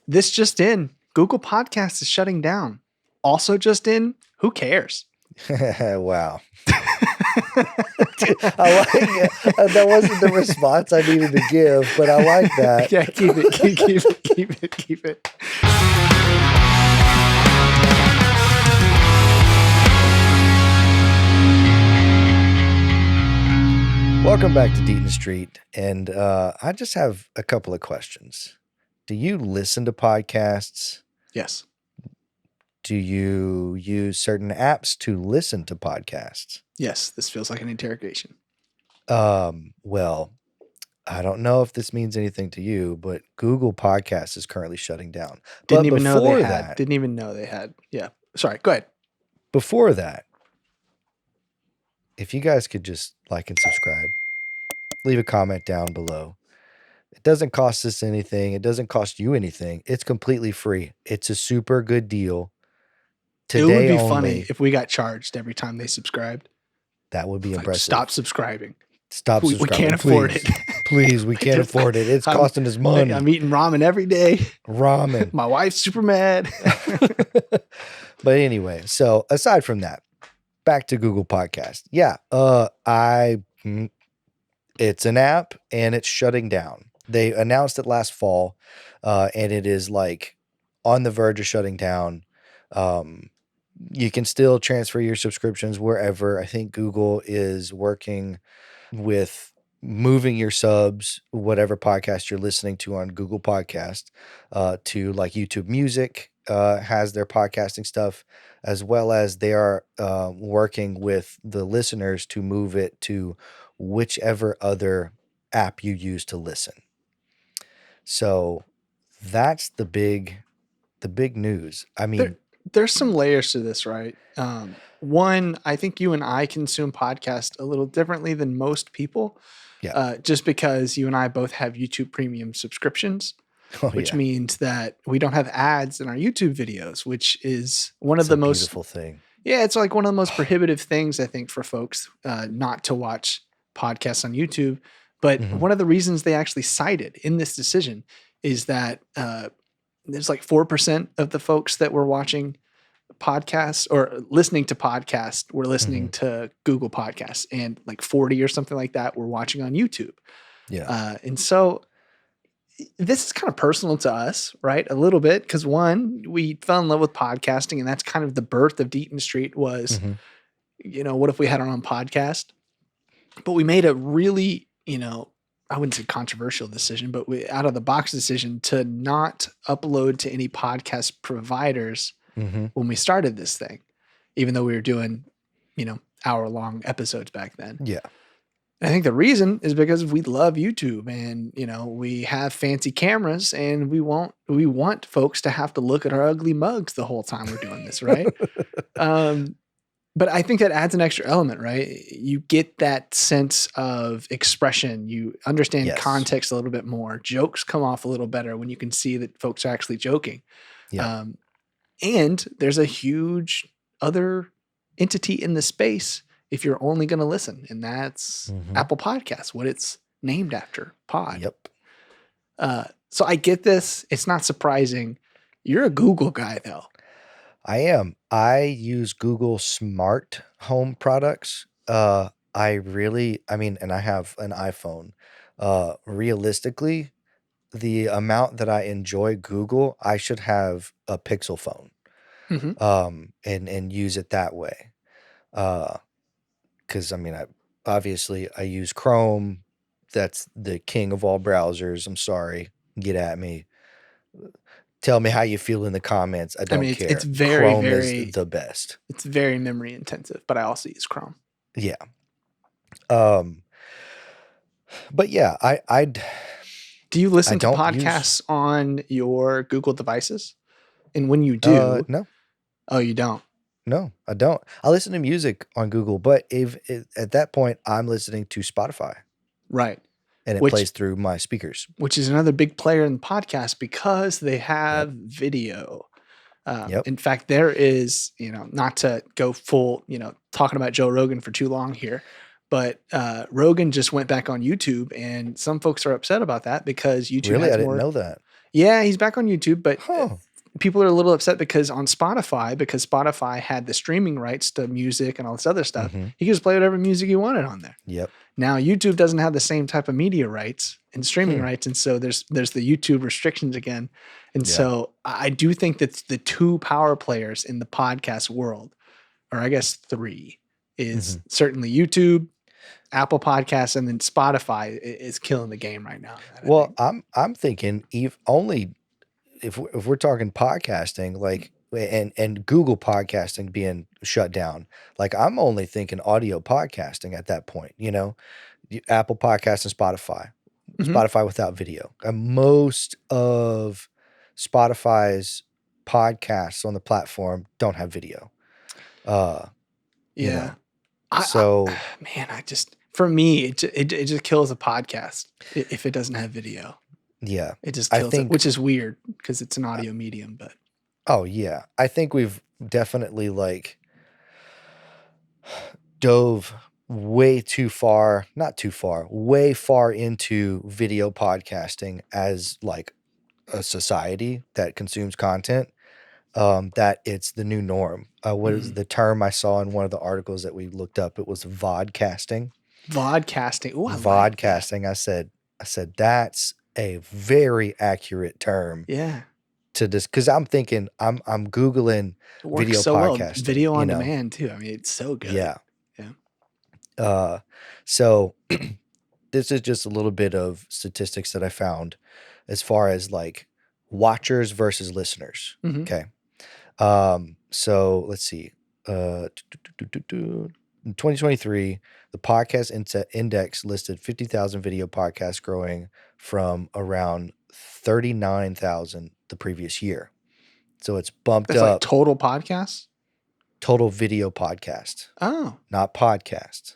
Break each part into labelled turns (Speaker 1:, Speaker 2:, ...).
Speaker 1: This just in, Google Podcasts is shutting down. Also just in, who cares?
Speaker 2: Wow. I like it. That wasn't the response I needed to give, but I like that.
Speaker 1: Yeah, keep it.
Speaker 2: Welcome back to Deaton Street, and I just have a couple of questions. Do you listen to podcasts?
Speaker 1: Yes.
Speaker 2: Do you use certain apps to listen to podcasts?
Speaker 1: Yes, this feels like an interrogation.
Speaker 2: Well, I don't know if this means anything to you, but Google Podcasts is currently shutting down.
Speaker 1: Didn't even know they had. Yeah. Sorry, go ahead.
Speaker 2: Before that, if you guys could just like and subscribe, leave a comment down below. It doesn't cost us anything. It doesn't cost you anything. It's completely free. It's a super good deal.
Speaker 1: Today it would be only, funny if we got charged every time they subscribed.
Speaker 2: That would be impressive.
Speaker 1: Stop subscribing.
Speaker 2: Stop subscribing.
Speaker 1: We can't afford it.
Speaker 2: Please, we can't afford it. It's costing us money.
Speaker 1: I'm eating ramen every day.
Speaker 2: Ramen.
Speaker 1: My wife's super mad.
Speaker 2: But anyway, so aside from that, back to Google Podcast. Yeah, it's an app and it's shutting down. They announced it last fall, and it is like on the verge of shutting down. You can still transfer your subscriptions wherever. I think Google is working with moving your subs, whatever podcast you're listening to on Google Podcast, to like YouTube Music has their podcasting stuff, as well as they are working with the listeners to move it to whichever other app you use to listen. So that's the big news. I mean,
Speaker 1: there's some layers to this, right? One, I think you and I consume podcasts a little differently than most people.
Speaker 2: Yeah.
Speaker 1: Just because you and I both have YouTube Premium subscriptions, which means that we don't have ads in our YouTube videos, which is one of the most
Speaker 2: beautiful thing.
Speaker 1: Yeah, it's like one of the most prohibitive things, I think, for folks not to watch podcasts on YouTube. But one of the reasons they actually cited in this decision is that there's like 4% of the folks that were watching podcasts or listening to podcasts were listening to Google Podcasts, and like 40 or something like that were watching on YouTube.
Speaker 2: Yeah.
Speaker 1: And so this is kind of personal to us, right? A little bit, because one, we fell in love with podcasting, and that's kind of the birth of Deaton Street was, what if we had our own podcast? But we made a really, I wouldn't say controversial decision, but out of the box decision to not upload to any podcast providers when we started this thing, even though we were doing, hour-long episodes back then.
Speaker 2: Yeah.
Speaker 1: I think the reason is because we love YouTube, and, we have fancy cameras, and we want folks to have to look at our ugly mugs the whole time we're doing this, right? But I think that adds an extra element, right? You get that sense of expression. You understand context a little bit more. Jokes come off a little better when you can see that folks are actually joking.
Speaker 2: Yeah.
Speaker 1: And there's a huge other entity in the space if you're only going to listen, and that's Apple Podcasts, what it's named after, Pod.
Speaker 2: Yep.
Speaker 1: So I get this. It's not surprising. You're a Google guy, though.
Speaker 2: I am. I use Google Smart Home products. And I have an iPhone. Realistically, the amount that I enjoy Google, I should have a Pixel phone, and use it that way. Because I use Chrome. That's the king of all browsers. I'm sorry. Get at me. Tell me how you feel in the comments. I don't care.
Speaker 1: It's very,
Speaker 2: Chrome
Speaker 1: very
Speaker 2: is the best.
Speaker 1: It's very memory intensive, but I also use Chrome.
Speaker 2: Yeah. But yeah,
Speaker 1: do you listen to podcasts on your Google devices? And when you do,
Speaker 2: no.
Speaker 1: Oh, you don't?
Speaker 2: No, I don't. I listen to music on Google, but at that point I'm listening to Spotify.
Speaker 1: Right.
Speaker 2: And it plays through my speakers.
Speaker 1: Which is another big player in the podcast because they have video. In fact, there is, not to go full, talking about Joe Rogan for too long here, but Rogan just went back on YouTube, and some folks are upset about that because YouTube
Speaker 2: I didn't know that.
Speaker 1: Yeah, he's back on YouTube, but
Speaker 2: Huh.
Speaker 1: people are a little upset because on Spotify, because Spotify had the streaming rights to music and all this other stuff,
Speaker 2: Mm-hmm.
Speaker 1: he could just play whatever music he wanted on there.
Speaker 2: Yep.
Speaker 1: Now YouTube doesn't have the same type of media rights and streaming rights, and so there's the YouTube restrictions again. And
Speaker 2: Yeah.
Speaker 1: so I do think that the two power players in the podcast world, or I guess three, is certainly YouTube, Apple Podcasts, and then Spotify is killing the game right now.
Speaker 2: Well, I'm thinking only if we're talking podcasting, like and Google podcasting being shut down, like I'm only thinking audio podcasting at that point. Apple Podcasts and Spotify,
Speaker 1: Mhm.
Speaker 2: Spotify without video. And most of Spotify's podcasts on the platform don't have video.
Speaker 1: Yeah.
Speaker 2: So
Speaker 1: Man, for me, it just kills a podcast if it doesn't have video.
Speaker 2: yeah,
Speaker 1: It just
Speaker 2: I
Speaker 1: kills it,
Speaker 2: think.
Speaker 1: which is weird because it's an audio medium. But
Speaker 2: Oh yeah, I think we've definitely like dove way too far, not too far, way far into video podcasting as like a society that consumes content. That it's the new norm. What is the term I saw in one of the articles that we looked up? It was vodcasting.
Speaker 1: vodcasting, oh, I like that.
Speaker 2: Vodcasting. I said that's a very accurate term
Speaker 1: Yeah,
Speaker 2: to this because I'm thinking I'm Googling
Speaker 1: it works
Speaker 2: video
Speaker 1: so well.
Speaker 2: podcasting.
Speaker 1: Video on demand too. I mean, it's so good.
Speaker 2: Yeah.
Speaker 1: Yeah.
Speaker 2: So this is just a little bit of statistics that I found as far as like watchers versus listeners.
Speaker 1: Mhm.
Speaker 2: Okay. So let's see. In 2023, the podcast index listed 50,000 video podcasts, growing from around 39,000 the previous year. So it's bumped
Speaker 1: That's
Speaker 2: up.
Speaker 1: like total podcasts.
Speaker 2: Total video podcast,
Speaker 1: Oh,
Speaker 2: not podcasts.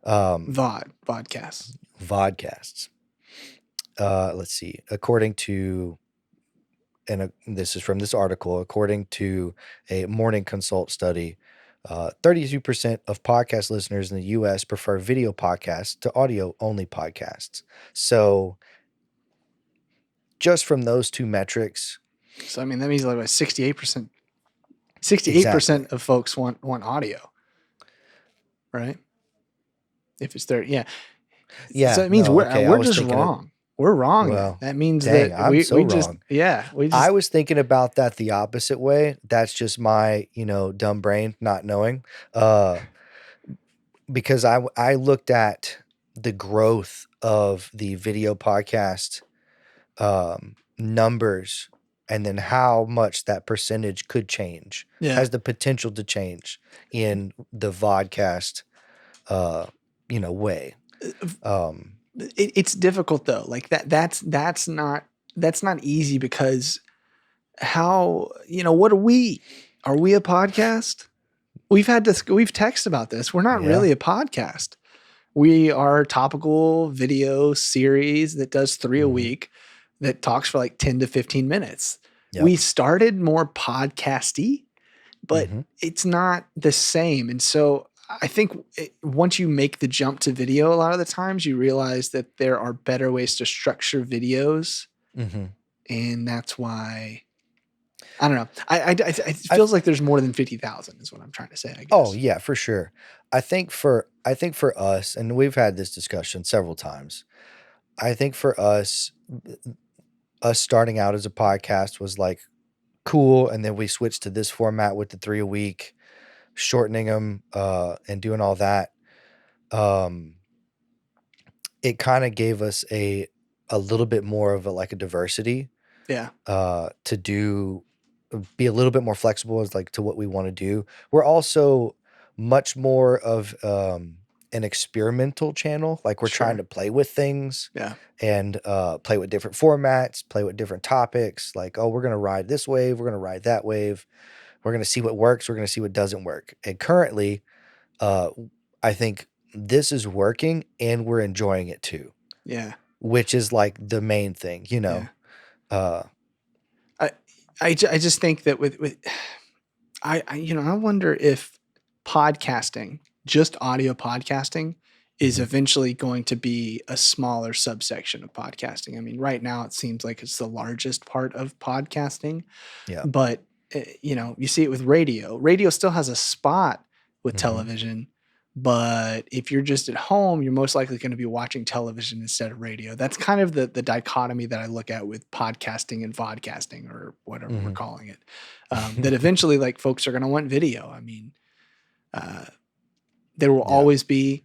Speaker 1: vodcasts.
Speaker 2: Vodcasts. Let's see. According to, and this is from this article, according to a Morning Consult study, 32% of podcast listeners in the U.S. prefer video podcasts to audio-only podcasts. So just from those two metrics.
Speaker 1: So I mean, that means like 68%. 68% of folks want audio, right? If it's 30, yeah.
Speaker 2: Yeah.
Speaker 1: So it means we're just
Speaker 2: thinking
Speaker 1: wrong. We're wrong.
Speaker 2: Well,
Speaker 1: that means
Speaker 2: dang,
Speaker 1: that
Speaker 2: I'm so
Speaker 1: just,
Speaker 2: wrong.
Speaker 1: yeah.
Speaker 2: I was thinking about that the opposite way. That's just my, dumb brain not knowing. Because I looked at the growth of the video podcast numbers and then how much that percentage could change, has the potential to change in the vodcast, way.
Speaker 1: It's difficult though. Like that's not easy because how, what are we? Are we a podcast? We've texted about this. We're not really a podcast. We are a topical video series that does 3 a week that talks for like 10 to 15 minutes. Yep. We started more podcasty, but it's not the same. And so I think once you make the jump to video, a lot of the times you realize that there are better ways to structure videos. And that's why, I don't know. It feels like there's more than 50,000 is what I'm trying to say, I guess.
Speaker 2: Oh yeah, for sure. I think for us, and we've had this discussion several times, I think for us starting out as a podcast was like cool. And then we switched to this format with the 3 a week, shortening them, and doing all that. It kind of gave us a little bit more of a diversity.
Speaker 1: Yeah.
Speaker 2: To be a little bit more flexible as to what we want to do. We're also much more of an experimental channel. Like we're trying to play with things.
Speaker 1: Yeah.
Speaker 2: And play with different formats, play with different topics. Like, oh, we're going to ride this wave. We're going to ride that wave. We're going to see what works. We're going to see what doesn't work. And currently, I think this is working and we're enjoying it too.
Speaker 1: Yeah.
Speaker 2: Which is like the main thing, Yeah.
Speaker 1: I just think that I wonder if podcasting, just audio podcasting, is eventually going to be a smaller subsection of podcasting. I mean, right now it seems like it's the largest part of podcasting,
Speaker 2: Yeah.
Speaker 1: but you see it with radio. Radio still has a spot with
Speaker 2: Mhm.
Speaker 1: television, but if you're just at home, you're most likely going to be watching television instead of radio. That's kind of the dichotomy that I look at with podcasting and vodcasting, or whatever we're calling it. That eventually, like, folks are going to want video. I mean, there will always be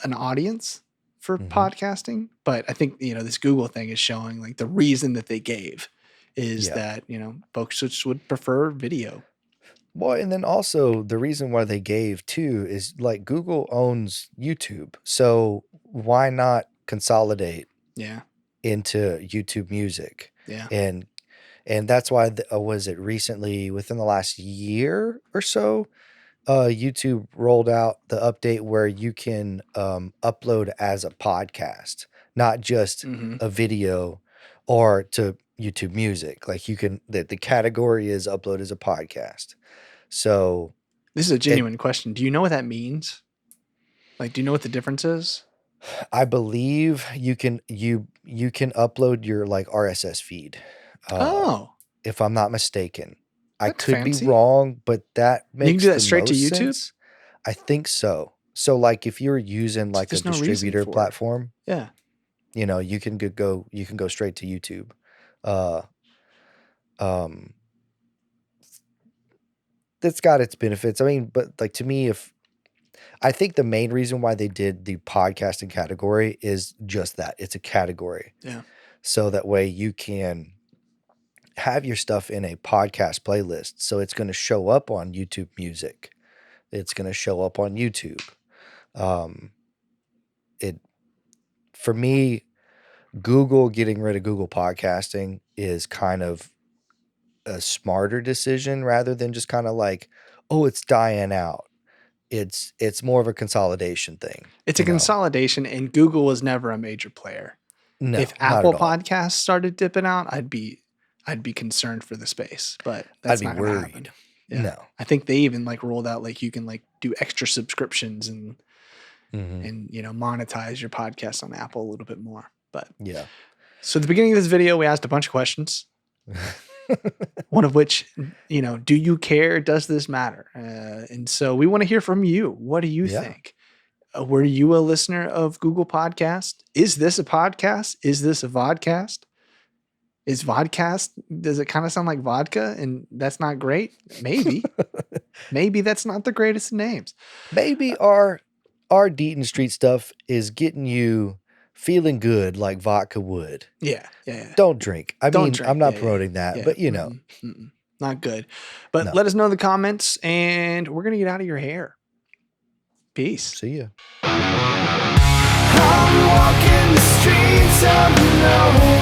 Speaker 1: an audience for podcasting, but I think, this Google thing is showing, like, the reason that they gave is that, folks just would prefer video.
Speaker 2: Well, and then also the reason why they gave too is, like, Google owns YouTube. So why not consolidate into YouTube Music?
Speaker 1: Yeah.
Speaker 2: And that's why was it recently, within the last year or so, YouTube rolled out the update where you can upload as a podcast, not just a video, or to YouTube Music. Like, you can, the category is upload as a podcast. So
Speaker 1: this is a genuine question. Do you know what that means? Like, do you know what the difference is?
Speaker 2: I believe you can upload your, like, RSS feed. If I'm not mistaken. I could be wrong, but that makes
Speaker 1: you can do that straight to YouTube?
Speaker 2: Sense. I think so. So, like, if you're using, like, a distributor platform, you can go straight to YouTube. That's got its benefits. I mean, but, like, to me, I think the main reason why they did the podcasting category is just that it's a category.
Speaker 1: Yeah.
Speaker 2: So that way you can have your stuff in a podcast playlist. So it's going to show up on YouTube Music. It's going to show up on YouTube. For me, Google getting rid of Google Podcasting is kind of a smarter decision, rather than just kind of like, oh, it's dying out. It's more of a consolidation thing.
Speaker 1: It's a consolidation, and Google was never a major player.
Speaker 2: No,
Speaker 1: if Apple Podcasts started dipping out, I'd be concerned for the space, but that's not going to happen. Yeah.
Speaker 2: No,
Speaker 1: I think they even, like, rolled out, like, you can, like, do extra subscriptions and monetize your podcast on Apple a little bit more. But so at the beginning of this video, we asked a bunch of questions. One of which, do you care? Does this matter? And so we want to hear from you. What do you think? Were you a listener of Google Podcast? Is this a podcast? Is this a vodcast? Is vodcast, does it kind of sound like vodka, and that's not great? Maybe. Maybe that's not the greatest of names.
Speaker 2: Maybe our Deaton Street stuff is getting you feeling good like vodka would.
Speaker 1: Yeah.
Speaker 2: Don't drink. I'm not promoting that, but
Speaker 1: not good. But let us know in the comments, and we're going to get out of your hair. Peace.
Speaker 2: See ya.
Speaker 3: I'm walking the streets of